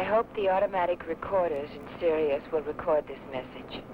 I hope the automatic recorders in Sirius will record this message.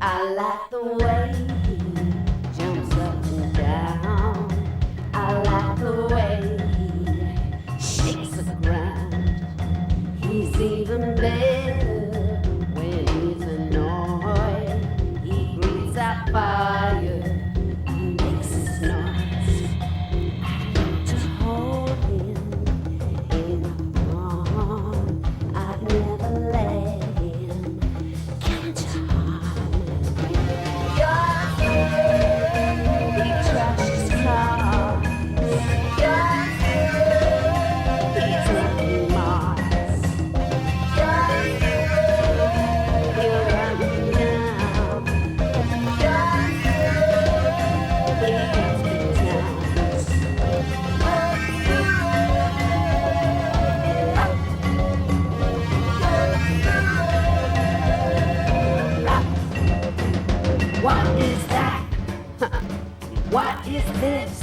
I like the way he jumps up and down. I like the way he shakes the ground. He's even better when he's annoyed. He breathes out fire and makes his noise. I need to hold him in my arms. I've never let him count to harm. What is that? What is this?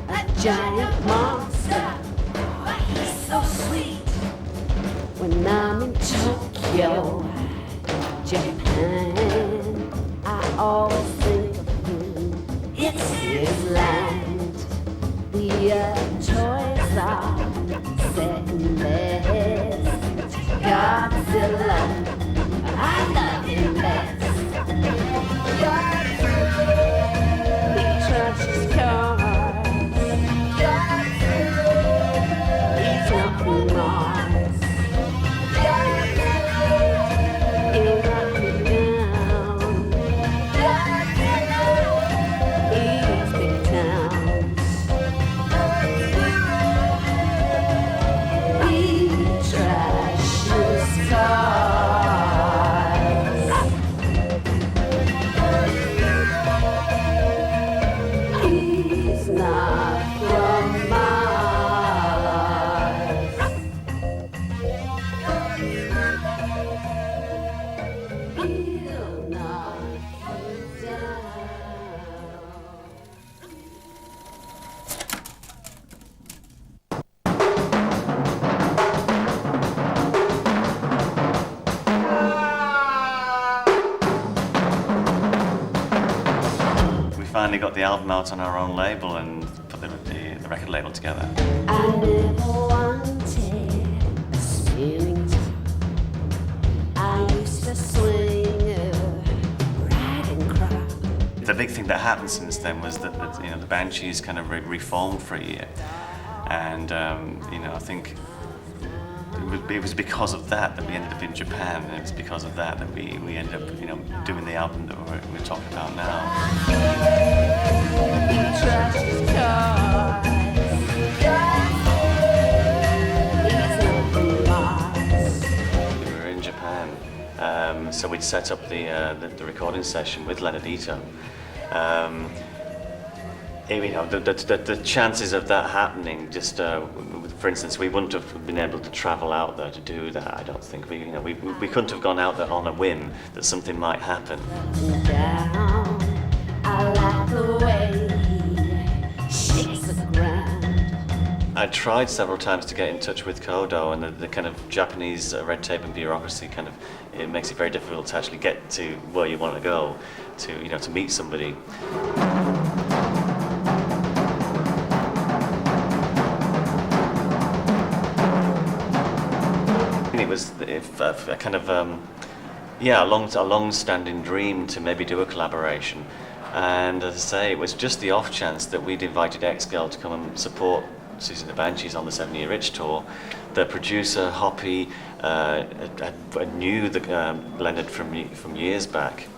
A giant monster. But he's so sweet. When I'm in Tokyo, Japan, I always think of him. It's his land. The toys are set in best. Godzilla, I love him best. He trashes cars. He's not from Mars. He'll knock me down. He's big towns. He trashes cars. Finally got the album out on our own label and put the record label together. I never wanted a spinning top. I used to swing ride and cry. The big thing that happened since then was that the Banshees kind of reformed for a year, and I think it was because of that we ended up in Japan, and it was because of that we ended up doing the album that we're talking about now. We were in Japan, so we'd set up the recording session with Leonardito. The chances of that happening, just for instance, we wouldn't have been able to travel out there to do that. I don't think we couldn't have gone out there on a whim that something might happen. I tried several times to get in touch with Kodo, and the kind of Japanese red tape and bureaucracy kind of, it makes it very difficult to actually get to where you want to go, to meet somebody. It was a kind of a long-standing dream to maybe do a collaboration. And as I say, it was just the off chance that we'd invited X-Girl to come and support Susie and the Banshees on the 7-Year Itch tour. The producer, Hoppy, knew Leonard from years back.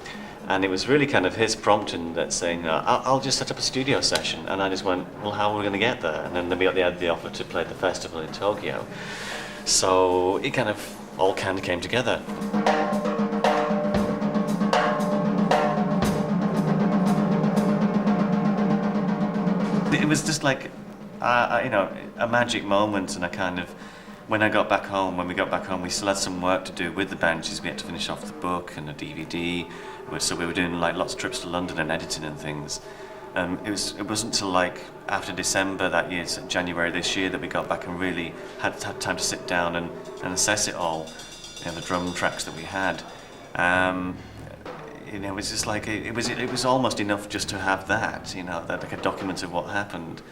And it was really kind of his prompting that saying, I'll just set up a studio session. And I just went, well, how are we going to get there? And then they had the offer to play at the festival in Tokyo. So it kind of all came together. It was just like, a magic moment, and when we got back home, we still had some work to do with the Banshees. We had to finish off the book and a DVD, so we were doing like lots of trips to London and editing and things. It wasn't until like after December that year, so January this year, that we got back and really had time to sit down and assess it all, the drum tracks that we had. It was just like it was almost enough just to have that, that like a document of what happened.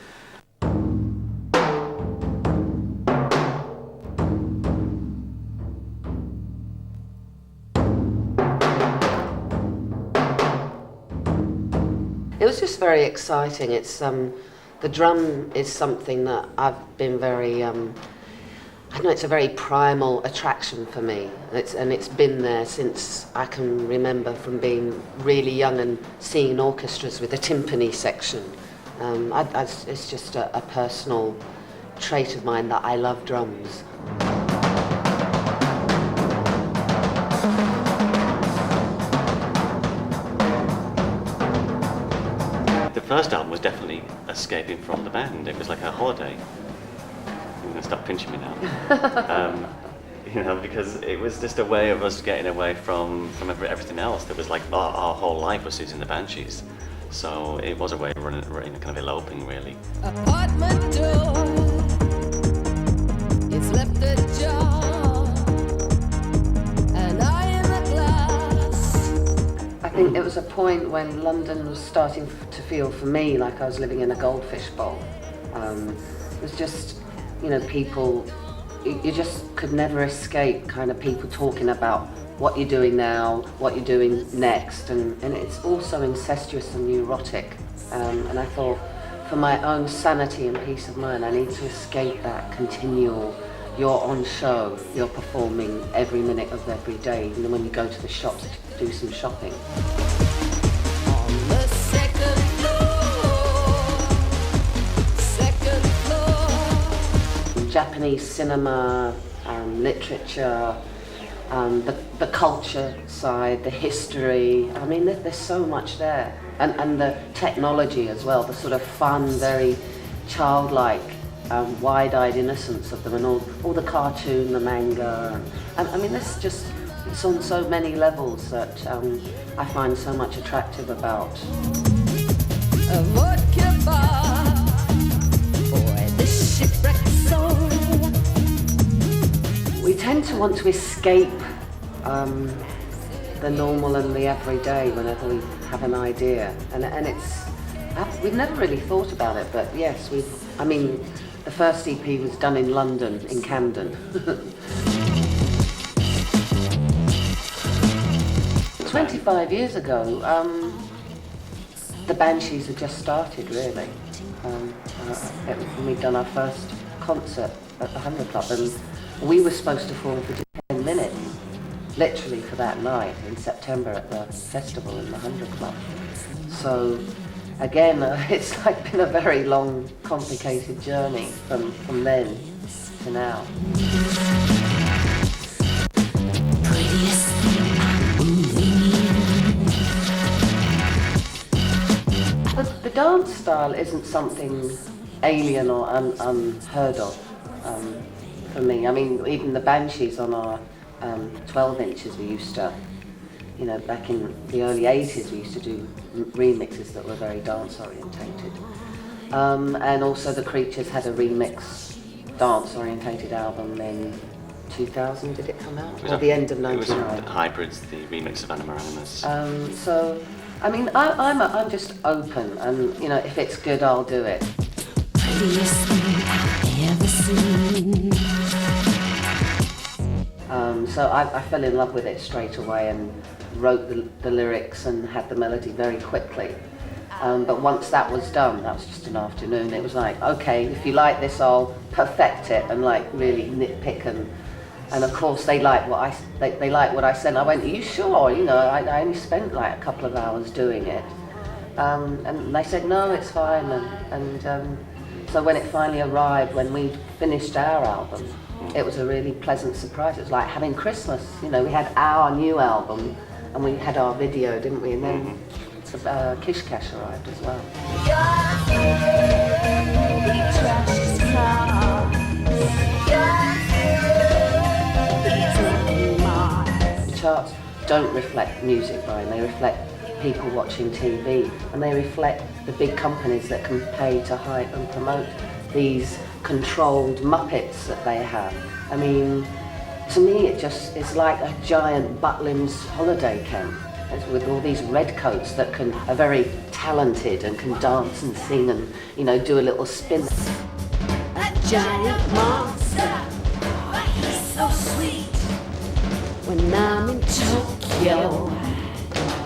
It was just very exciting. It's the drum is something that I've been very I know it's a very primal attraction for me. It's been there since I can remember, from being really young and seeing orchestras with a timpani section. It's just a personal trait of mine that I love drums. The first album was definitely escaping from the band. It was like a holiday. You're going to stop pinching me now. Because it was just a way of us getting away from everything else. That was like our whole life was Susie and the Banshees. So it was a way of running kind of eloping, really. Apartment door, it's left ajar, and I am a glass. I think it was a point when London was starting to feel for me like I was living in a goldfish bowl. It was just, people, you just could never escape kind of people talking about what you're doing now, what you're doing next, and it's also incestuous and neurotic. And I thought, for my own sanity and peace of mind, I need to escape that continual, you're on show, you're performing every minute of every day, and then when you go to the shops to do some shopping. On the second floor. Japanese cinema, literature, the culture side, the history. I mean, there's so much there. And the technology as well, the sort of fun, very childlike, wide-eyed innocence of them, and all the cartoon, the manga. And I mean, it's on so many levels that I find so much attractive about. A vodka bar, boy, this shipwrecked soul. We tend to want to escape the normal and the everyday whenever we have an idea, and we've never really thought about it, but yes, the first EP was done in London, in Camden. 25 years ago, the Banshees had just started, really. We'd done our first concert at the 100 Club, and we were supposed to form for 10 minutes, literally for that night in September at the festival in the 100 Club. So again, it's like been a very long, complicated journey from then to now. The dance style isn't something alien or unheard of for me. I mean, even the Banshees on our 12 inches, we used to, back in the early 80s, we used to do remixes that were very dance orientated. And also the Creatures had a remix, dance-orientated album in 2000. Did it come out? Or the end of It was '99? Hybrids, the remix of Animal Animus. So, I mean, I'm just open, and you know, if it's good, I'll do it. Prettiest thing I've ever seen. So I fell in love with it straight away and wrote the lyrics and had the melody very quickly. But once that was done, that was just an afternoon. It was like, okay, if you like this, I'll perfect it and like really nitpick and of course they like what they like what I said. I went, are you sure? You know, I only spent like a couple of hours doing it, and they said no, it's fine. So when it finally arrived, when we finished our album, it was a really pleasant surprise. It was like having Christmas. You know, we had our new album and we had our video, didn't we? And then Kish Cash arrived as well. The charts don't reflect music, Brian. They reflect people watching TV, and they reflect the big companies that can pay to hype and promote these controlled Muppets that they have. I mean, to me it's like a giant Butlins holiday camp. It's with all these redcoats that are very talented and can dance and sing and, you know, do a little spin. A giant monster, he's so sweet. When I'm in Tokyo,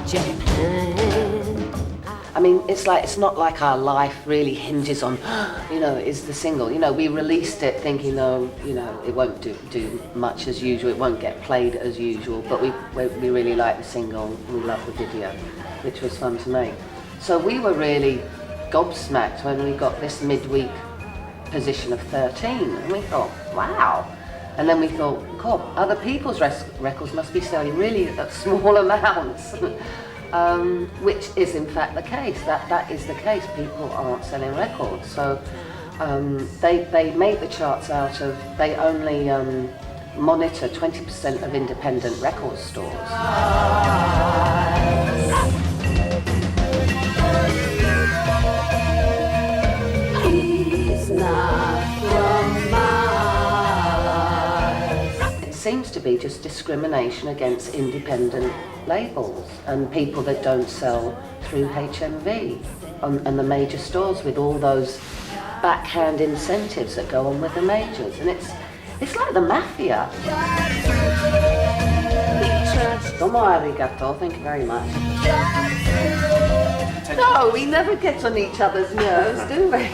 Japan. I mean, it's not like our life really hinges on, you know, is the single. You know, we released it thinking, oh, you know, it won't do much as usual, it won't get played as usual, but we really like the single, we love the video, which was fun to make. So we were really gobsmacked when we got this midweek position of 13, and we thought, wow. And then we thought, God, other people's records must be selling really at small amounts. Which is in fact the case. That is the case. People aren't selling records. So they make the charts out of, they only monitor 20% of independent record stores. He's not from Mars. It seems to be just discrimination against independent labels and people that don't sell through HMV and the major stores, with all those backhand incentives that go on with the majors, and it's like the mafia. Domo arigato, thank you very much. No, we never get on each other's nerves, do we?